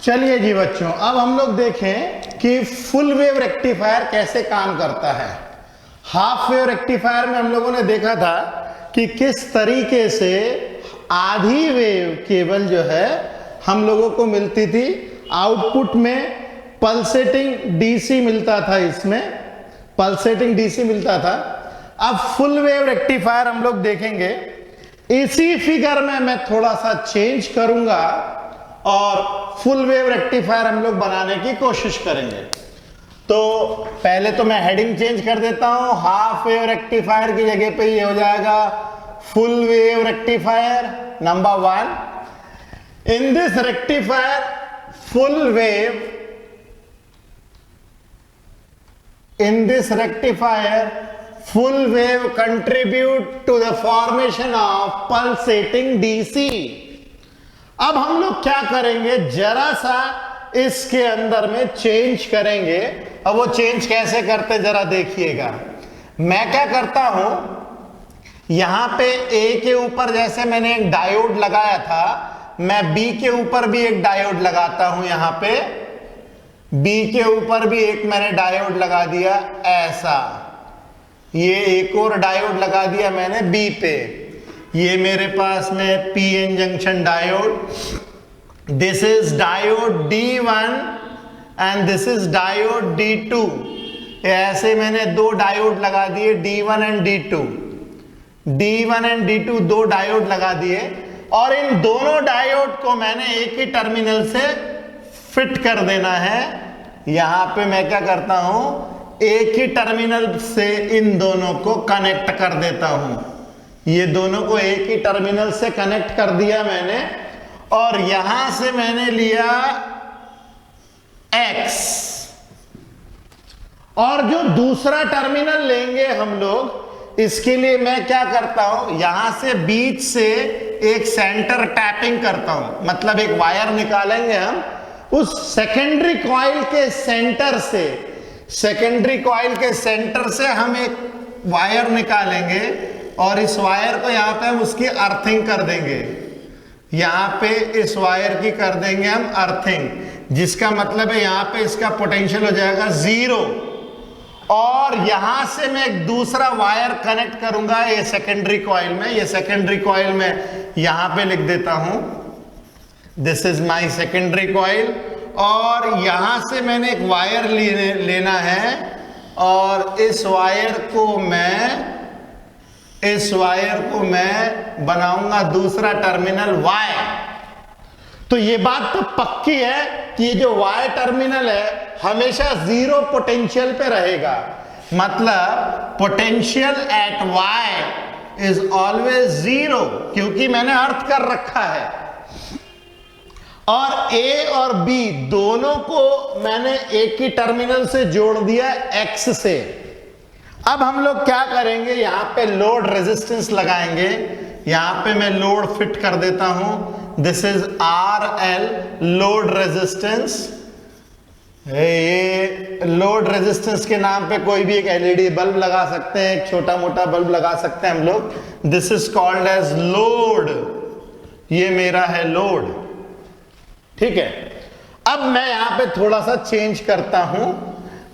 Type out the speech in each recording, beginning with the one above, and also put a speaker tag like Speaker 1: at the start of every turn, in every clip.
Speaker 1: चलिए जी बच्चों, अब हम लोग देखें कि फुल वेव रेक्टिफायर कैसे काम करता है। हाफ वेव रेक्टिफायर में हम लोगों ने देखा था कि किस तरीके से आधी वेव केवल जो है हम लोगों को मिलती थी, आउटपुट में पल्सेटिंग डीसी मिलता था, इसमें पल्सेटिंग डीसी मिलता था। अब फुल वेव रेक्टिफायर हम लोग देखेंगे। इसी फिगर में मैं थोड़ा सा चेंज करूंगा और फुल वेव रेक्टिफायर हम लोग बनाने की कोशिश करेंगे। तो पहले तो मैं हेडिंग चेंज कर देता हूं, हाफ वेव रेक्टिफायर की जगह पे ये हो जाएगा full wave rectifier number 1। In this rectifier full wave, in this rectifier full wave contribute to the formation of pulsating DC। अब हम लोग क्या करेंगे, जरा सा इसके अंदर में चेंज करेंगे। अब वो चेंज कैसे करते जरा देखिएगा। मैं क्या करता हूं, यहां पे A के ऊपर जैसे मैंने एक डायोड लगाया था, मैं B के ऊपर भी एक डायोड लगाता हूं। यहां पे B के ऊपर भी एक मैंने डायोड लगा दिया ऐसा, ये एक और डायोड लगा दिया मैंने B पे। ये मेरे पास में PN junction diode, this is diode D1 and this is diode D2। ऐसे मैंने दो डायोड लगा दिए, D1 and D2, D1 and D2 दो डायोड लगा दिए, और इन दोनों डायोड को मैंने एक ही टर्मिनल से फिट कर देना है। यहां पे मैं क्या करता हूं, एक ही टर्मिनल से इन दोनों को कनेक्ट कर देता हूं। ये दोनों को एक ही टर्मिनल से कनेक्ट कर दिया मैंने, और यहां से मैंने लिया X, और जो दूसरा टर्मिनल लेंगे हम लोग, इसके लिए मैं क्या करता हूं, यहां से बीच से एक सेंटर टैपिंग करता हूं। मतलब एक वायर निकालेंगे हम, उस सेकेंडरी कॉइल के सेंटर से, सेकेंडरी कॉइल के सेंटर से हम एक वायर निकालेंगे, और इस वायर को यहां पे हम उसकी अर्थिंग कर देंगे। यहां पे इस वायर की कर देंगे हम अर्थिंग, जिसका मतलब है यहां पे इसका पोटेंशियल हो जाएगा 0। और यहां से मैं एक दूसरा वायर कनेक्ट करूंगा ये सेकेंडरी कॉइल में। ये सेकेंडरी कॉइल में यहां पे लिख देता हूं, this is my secondary coil, और यहां से मैंने एक वायर लेना है, और इस वायर को मैं बनाऊंगा दूसरा टर्मिनल Y। तो ये बात तो पक्की है कि ये जो Y टर्मिनल है हमेशा 0 पोटेंशियल पे रहेगा। मतलब potential at Y is always 0, क्योंकि मैंने अर्थ कर रखा है। और A और B दोनों को मैंने एक ही टर्मिनल से जोड़ दिया X से। अब हम लोग क्या करेंगे, यहां पे लोड रेजिस्टेंस लगाएंगे। यहां पे मैं लोड फिट कर देता हूं, this is RL load resistance. ये लोड रेजिस्टेंस के नाम पे कोई भी एक LED बल्ब लगा सकते हैं, एक छोटा मोटा बल्ब लगा सकते हैं हम लोग। This is called as load, ये मेरा है लोड, ठीक है। अब मैं यहां पे थोड़ा सा चेंज करता हूं।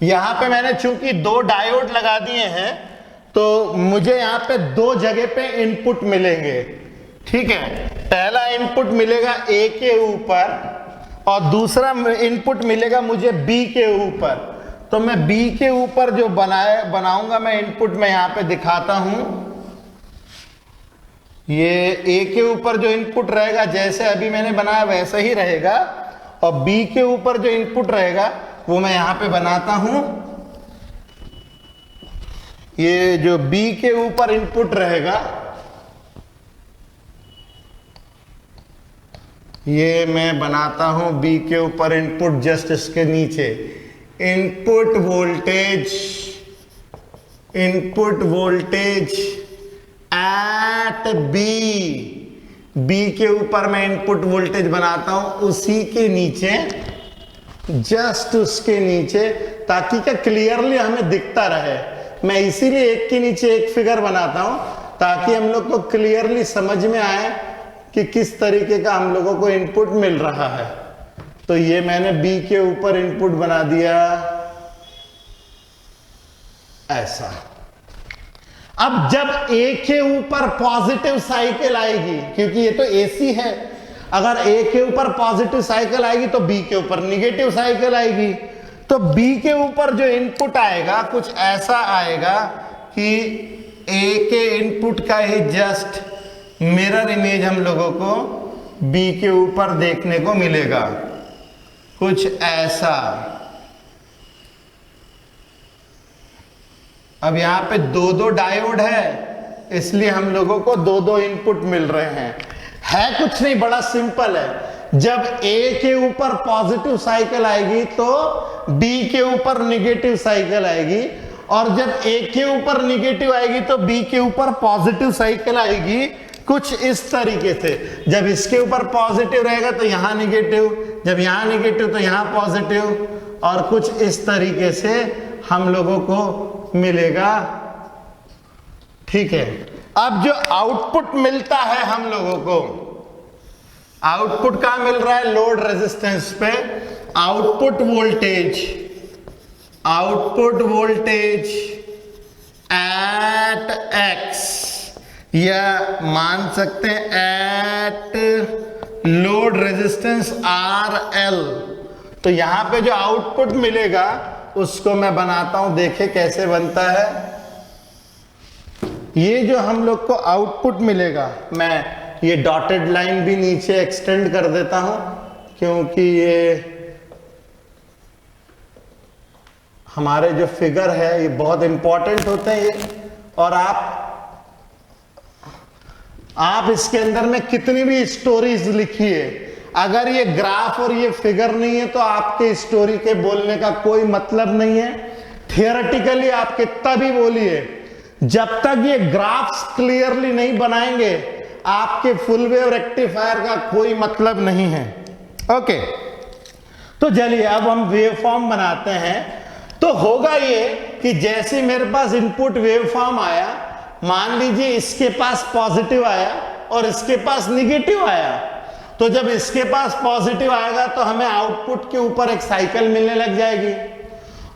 Speaker 1: यहां पे मैंने चूंकि दो डायोड लगा दिए हैं, तो मुझे यहां पे दो जगह पे इनपुट मिलेंगे, ठीक है। पहला इनपुट मिलेगा A के ऊपर, और दूसरा इनपुट मिलेगा मुझे B के ऊपर। तो मैं B के ऊपर जो बनाऊंगा मैं इनपुट में यहां पे दिखाता हूं। ये A के ऊपर जो इनपुट रहेगा जैसे अभी मैंने बनाया वैसा ही रहेगा, और B के ऊपर जो इनपुट रहेगा वो मैं यहां पे बनाता हूं। ये जो B के ऊपर इनपुट रहेगा, ये मैं बनाता हूं B के ऊपर इनपुट जस्ट इसके नीचे। इनपुट वोल्टेज एट B के ऊपर मैं इनपुट वोल्टेज बनाता हूं, उसी के नीचे, जस्ट उसके नीचे, ताकि क्या क्लियरली हमें दिखता रहे। मैं इसीलिए एक के नीचे एक फिगर बनाता हूं, ताकि हम लोग को क्लियरली समझ में आए कि किस तरीके का हम लोगों को इनपुट मिल रहा है। तो ये मैंने बी के ऊपर इनपुट बना दिया ऐसा। अब जब ए के ऊपर पॉजिटिव साइकिल आएगी, क्योंकि ये तो एसी है, अगर ए के ऊपर पॉजिटिव साइकिल आएगी तो बी के ऊपर निगेटिव साइकिल आएगी। तो बी के ऊपर जो इनपुट आएगा कुछ ऐसा आएगा कि ए के इनपुट का ही जस्ट मिरर इमेज हम लोगों को बी के ऊपर देखने को मिलेगा, कुछ ऐसा। अब यहां पे दो दो डायोड है, इसलिए हम लोगों को दो दो इनपुट मिल रहे हैं। है कुछ नहीं, बड़ा सिंपल है। जब ए के ऊपर पॉजिटिव साइकिल आएगी तो बी के ऊपर निगेटिव साइकिल आएगी, और जब ए के ऊपर निगेटिव आएगी तो बी के ऊपर पॉजिटिव साइकिल आएगी, कुछ इस तरीके से। जब इसके ऊपर पॉजिटिव रहेगा तो यहां निगेटिव, जब यहां निगेटिव तो यहां पॉजिटिव, और कुछ इस तरीके से हम लोगों को मिलेगा। ठीक है, अब जो आउटपुट मिलता है हम लोगों को, आउटपुट कहां मिल रहा है? लोड रेजिस्टेंस पे। आउटपुट वोल्टेज एट एक्स, या मान सकते हैं at load resistance R L. तो यहां पे जो आउटपुट मिलेगा उसको मैं बनाता हूं, देखे कैसे बनता है। ये जो हम लोग को आउटपुट मिलेगा, मैं ये डॉटेड लाइन भी नीचे एक्सटेंड कर देता हूं, क्योंकि ये हमारे जो फिगर है ये बहुत इंपॉर्टेंट होते हैं ये। और आप इसके अंदर में कितनी भी स्टोरीज लिखिए, अगर ये ग्राफ और ये फिगर नहीं है तो आपके स्टोरी के बोलने का कोई मतलब नहीं है। थियोरेटिकली आप कितना भी बोलिए, जब तक ये ग्राफ्स क्लियरली नहीं बनाएंगे आपके फुल वेव रेक्टिफायर का कोई मतलब नहीं है। ओके, तो चलिए अब हम वेव फॉर्म बनाते हैं। तो होगा ये कि जैसे मेरे पास इनपुट वेव फॉर्म आया, मान लीजिए इसके पास पॉजिटिव आया और इसके पास निगेटिव आया, तो जब इसके पास पॉजिटिव आएगा तो हमें आउटपुट के ऊपर एक साइकिल मिलने लग जाएगी,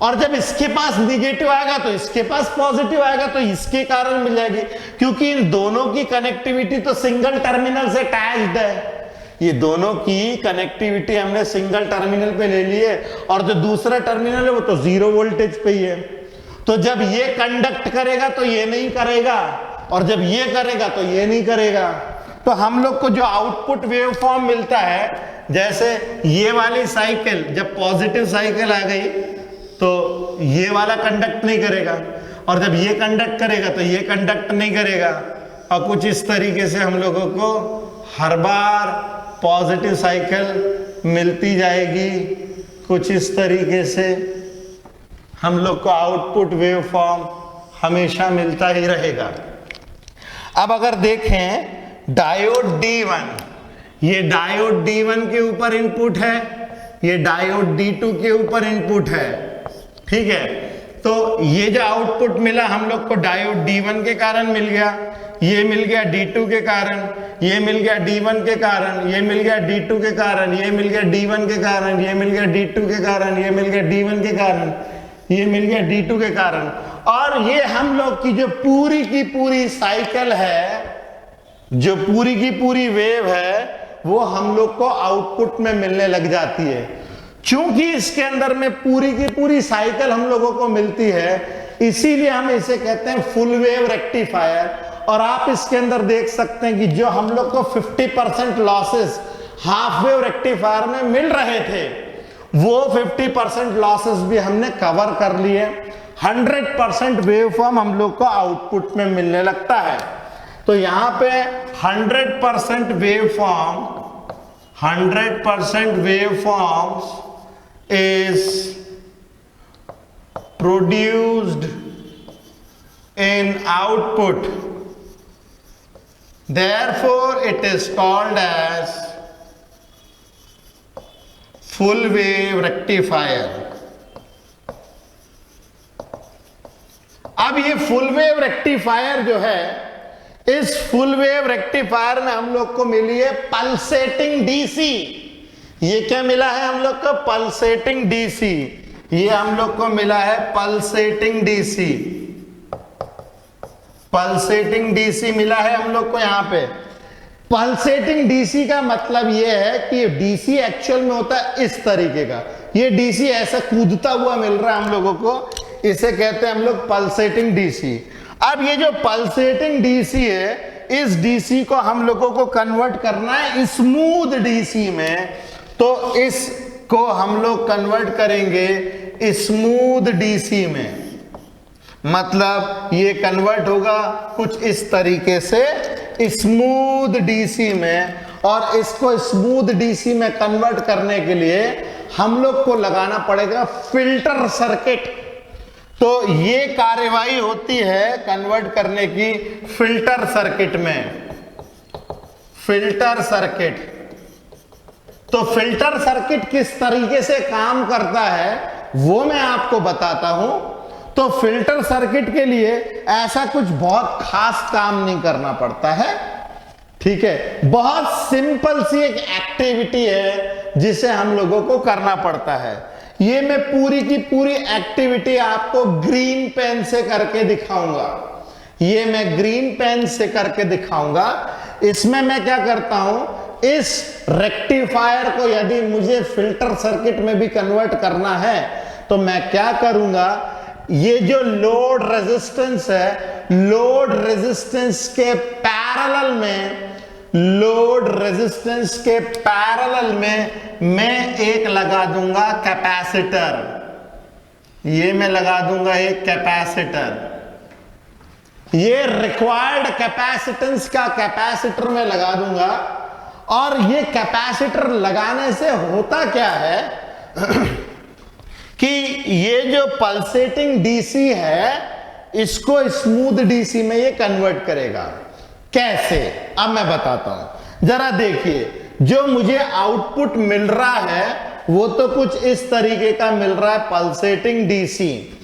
Speaker 1: और जब इसके पास निगेटिव आएगा तो इसके पास पॉजिटिव आएगा, तो इसके कारण मिल जाएगी, क्योंकि इन दोनों की कनेक्टिविटी तो सिंगल टर्मिनल से अटैच्ड है। ये दोनों की कनेक्टिविटी हमने सिंगल टर्मिनल पे ले ली है, और जो दूसरा टर्मिनल है वो तो जीरो वोल्टेज पे ही है। तो जब ये कंडक्ट करेगा तो ये नहीं करेगा, और जब ये करेगा तो ये नहीं करेगा। तो हम लोग को जो आउटपुट वेव फॉर्म मिलता है, जैसे ये वाली साइकिल जब पॉजिटिव साइकिल आ गई तो ये वाला कंडक्ट नहीं करेगा, और जब ये कंडक्ट करेगा तो ये कंडक्ट नहीं करेगा, और कुछ इस तरीके से हम लोगों को हर बार पॉजिटिव साइकिल मिलती जाएगी। कुछ इस तरीके से हम लोग को आउटपुट वेव फॉर्म हमेशा मिलता ही रहेगा। अब अगर देखें डायोड D1, ये डायोड D1 के ऊपर इनपुट है, ये डायोड D2 के ऊपर इनपुट है। ठीक है, तो ये जो आउटपुट मिला हम लोग को डायोड D1 के कारण मिल गया, ये मिल गया D2 के कारण, ये मिल गया D1 के कारण, ये मिल गया D2 के कारण, ये मिल गया D1 के कारण, ये मिल गया D2 के कारण, ये मिल गया D1 के कारण, ये मिल गया D2 के कारण। और ये हम लोग की जो पूरी की पूरी साइकिल है, जो पूरी की पूरी वेव है, वो हम लोग को आउटपुट में मिलने लग जाती है। चूंकि इसके अंदर में पूरी की पूरी साइकिल हम लोगों को मिलती है, इसीलिए हम इसे कहते हैं फुल वेव रेक्टिफायर। और आप इसके अंदर देख सकते हैं कि जो हम लोग को 50% लॉसेस हाफ वेव रेक्टिफायर में मिल रहे थे, वो 50% लॉसेस भी हमने कवर कर लिए। 100% वेव फॉर्म हम लोग को आउटपुट में मिलने लगता है। तो यहां पे 100% wave form, 100% wave forms is produced in output, therefore it is called as full wave rectifier। अब ये फुल वेव रेक्टिफायर जो है, इस फुल वेव रेक्टिफायर में हम लोग को मिली है पल्सेटिंग डीसी। ये क्या मिला है हम लोग को? Pulsating DC. ये हम लोग को मिला है पल्सेटिंग डीसी। पल्सेटिंग डीसी मिला है हम लोग को यहां पे। पल्सेटिंग डीसी का मतलब ये है कि डीसी एक्चुअल में होता है इस तरीके का। ये डीसी ऐसा कूदता हुआ मिल रहा है हम लोगों को, इसे कहते हैं हम लोग पल्सेटिंग डीसी। अब ये जो पल्सेटिंग डीसी है, इस डीसी को हम लोगों को कन्वर्ट करना है स्मूथ डीसी में। तो इसको हम लोग कन्वर्ट करेंगे स्मूथ डीसी में। मतलब ये कन्वर्ट होगा कुछ इस तरीके से स्मूथ डीसी में। और इसको स्मूथ डीसी में कन्वर्ट करने के लिए हम लोग को लगाना पड़ेगा फिल्टर सर्किट। तो ये कार्यवाही होती है कन्वर्ट करने की फिल्टर सर्किट में। Filter circuit. तो फिल्टर सर्किट किस तरीके से काम करता है वो मैं आपको बताता हूं। तो फिल्टर सर्किट के लिए ऐसा कुछ बहुत खास काम नहीं करना पड़ता है, ठीक है। बहुत सिंपल सी एक एक्टिविटी है जिसे हम लोगों को करना पड़ता है। ये मैं पूरी की पूरी एक्टिविटी आपको ग्रीन पेन से करके दिखाऊंगा। ये मैं ग्रीन पेन से करके दिखाऊंगा। इसमें मैं क्या करता हूं, इस रेक्टिफायर को यदि मुझे फिल्टर सर्किट में भी कन्वर्ट करना है तो मैं क्या करूंगा, ये जो लोड रेजिस्टेंस है, लोड रेजिस्टेंस के पैरेलल में, लोड रेजिस्टेंस के पैरेलल में मैं एक लगा दूंगा कैपेसिटर। ये मैं लगा दूंगा एक कैपेसिटर। ये रिक्वायर्ड कैपेसिटेंस का कैपेसिटर में लगा दूंगा। और ये कैपेसिटर लगाने से होता क्या है कि ये जो पल्सेटिंग डीसी है इसको स्मूथ डीसी में ये कन्वर्ट करेगा। कैसे, अब मैं बताता हूं। जरा देखिए, जो मुझे आउटपुट मिल रहा है वो तो कुछ इस तरीके का मिल रहा है, पल्सेटिंग डीसी।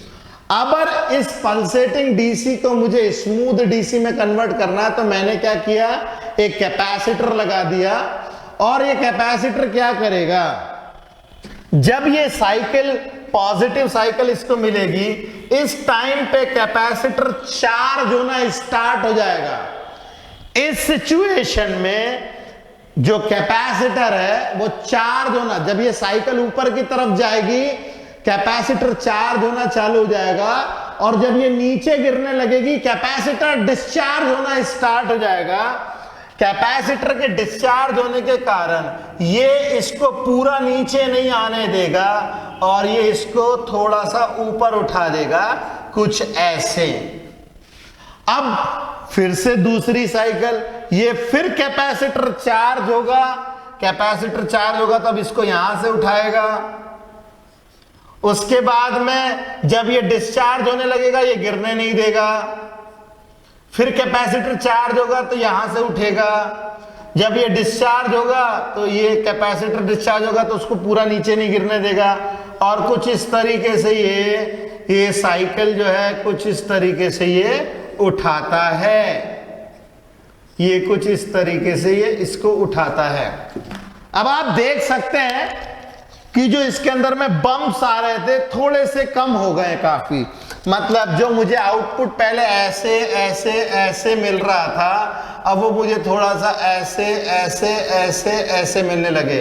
Speaker 1: अब इस पल्सेटिंग डीसी को मुझे स्मूथ डीसी में कन्वर्ट करना है, तो मैंने क्या किया, एक कैपेसिटर लगा दिया। और ये कैपेसिटर क्या करेगा, जब ये साइकिल पॉजिटिव साइकिल इसको मिलेगी, इस टाइम पे कैपेसिटर चार्ज होना स्टार्ट हो जाएगा। इस सिचुएशन में जो कैपेसिटर है वो चार्ज होना, जब ये साइकिल ऊपर की तरफ जाएगी कैपेसिटर चार्ज होना चालू हो जाएगा। और जब ये नीचे गिरने लगेगी कैपेसिटर डिस्चार्ज होना स्टार्ट हो जाएगा। कैपेसिटर के डिस्चार्ज होने के कारण ये इसको पूरा नीचे नहीं आने देगा और ये इसको थोड़ा सा ऊपर उठा देगा, कुछ ऐसे। अब फिर से दूसरी साइकिल, ये फिर कैपेसिटर चार्ज होगा, कैपेसिटर चार्ज होगा तब इसको यहां से उठाएगा। उसके बाद में जब ये डिस्चार्ज होने लगेगा ये गिरने नहीं देगा। फिर कैपेसिटर चार्ज होगा तो यहां से उठेगा। जब ये डिस्चार्ज होगा तो ये कैपेसिटर डिस्चार्ज होगा तो उसको पूरा नीचे नहीं गिरने देगा। और कुछ इस तरीके से ये साइकिल जो है कुछ इस तरीके से ये उठाता है। ये कुछ इस तरीके से ये इसको उठाता है। अब आप देख सकते हैं कि जो इसके अंदर में बम्प्स आ रहे थे थोड़े से कम हो गए काफी। मतलब जो मुझे आउटपुट पहले ऐसे ऐसे ऐसे मिल रहा था, अब वो मुझे थोड़ा सा ऐसे ऐसे ऐसे ऐसे मिलने लगे।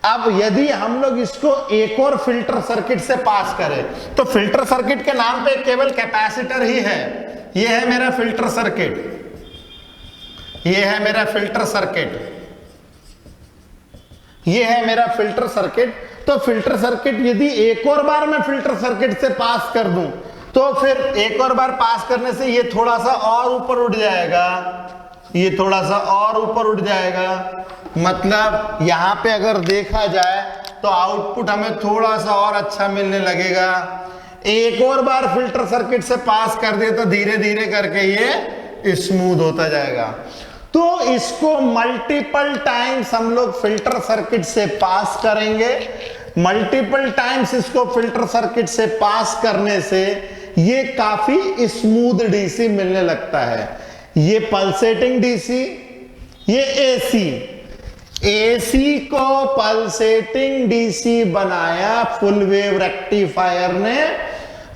Speaker 1: अब यदि हम लोग इसको एक और फिल्टर सर्किट से पास करें तो फिल्टर सर्किट के नाम पे केवल कैपेसिटर ही है। ये है मेरा फिल्टर सर्किट, ये है मेरा फिल्टर सर्किट, ये है मेरा फिल्टर सर्किट। तो फिल्टर सर्किट यदि एक और बार मैं फिल्टर सर्किट से पास कर दूं तो फिर एक और बार पास करने से ये थोड़ा सा और ऊपर उठ जाएगा, ये थोड़ा सा और ऊपर उठ जाएगा। मतलब यहां पे अगर देखा जाए तो आउटपुट हमें थोड़ा सा और अच्छा मिलने लगेगा। एक और बार फिल्टर सर्किट से पास कर दे तो धीरे धीरे करके ये स्मूथ होता जाएगा। तो इसको मल्टीपल टाइम्स हम लोग फिल्टर सर्किट से पास करेंगे। मल्टीपल टाइम्स इसको फिल्टर सर्किट से पास करने से ये काफी स्मूथ डीसी मिलने लगता है। ये पल्सेटिंग डीसी, ये एसी। एसी को पल्सेटिंग डीसी बनाया फुल वेव रेक्टिफायर ने,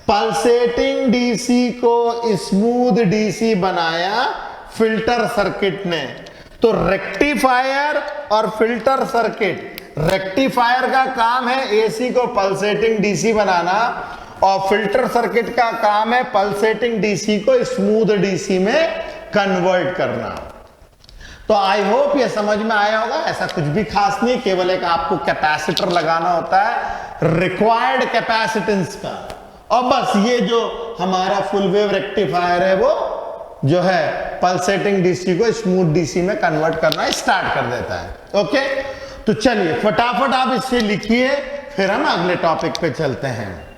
Speaker 1: पल्सेटिंग डीसी को स्मूथ डीसी बनाया फिल्टर सर्किट ने। तो रेक्टिफायर और फिल्टर सर्किट, रेक्टिफायर का काम है एसी को पल्सेटिंग डीसी बनाना और फिल्टर सर्किट का काम है पल्सेटिंग डीसी को स्मूथ डीसी में कन्वर्ट करना। तो आई होप ये समझ में आया होगा। ऐसा कुछ भी खास नहीं, केवल एक आपको कैपेसिटर लगाना होता है रिक्वायर्ड कैपेसिटेंस का, और बस ये जो हमारा फुल वेव रेक्टिफायर है वो जो है पल्सेटिंग डीसी को स्मूथ डीसी में कन्वर्ट करना स्टार्ट कर देता है। ओके, तो चलिए फटाफट आप इसे लिखिए, फिर हम अगले टॉपिक पे चलते हैं।